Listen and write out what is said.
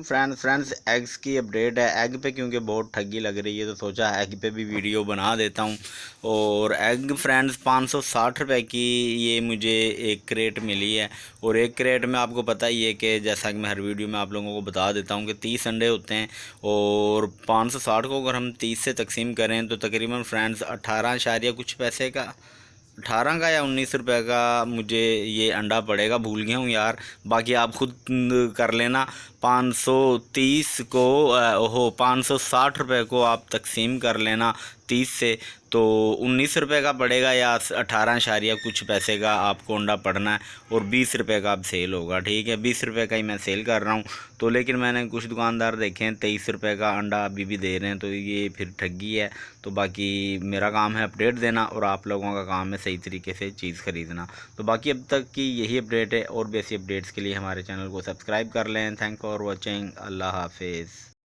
Friends eggs की update है। Egg पे क्योंकि बहुत ठगी लग रही है तो सोचा एग पे भी वीडियो बना देता हूँ। और एग फ्रेंड्स 560 रुपये की ये मुझे एक क्रेट मिली है। और एक क्रेट में आपको पता ही है कि जैसा कि मैं हर वीडियो में आप लोगों को बता देता हूँ कि 30 अंडे होते हैं। और 560 को अगर हम 30 से तकसीम करें तो तकरीबन फ्रेंड्स 18 इशारिया कुछ पैसे का 18 का या 19 रुपये का मुझे ये अंडा पड़ेगा, भूल गया हूँ यार। बाकी आप खुद कर लेना। 530 को ओहो 560 रुपये को आप तकसीम कर लेना 30 से, तो 19 रुपये का पड़ेगा या 18 इशारिया कुछ पैसे का आपको अंडा पड़ना है। और 20 रुपये का अब सेल होगा, ठीक है। 20 रुपये का ही मैं सेल कर रहा हूँ। तो लेकिन मैंने कुछ दुकानदार देखे हैं 23 रुपये का अंडा अभी भी दे रहे हैं, तो ये फिर ठगी है। तो बाकी मेरा काम है अपडेट देना और आप लोगों का काम है सही तरीके से चीज़ ख़रीदना। तो बाकी अब तक की यही अपडेट है, और भी ऐसी अपडेट्स के लिए हमारे चैनल को सब्सक्राइब कर लें। Thank for watching. अल्लाह हाफिज़।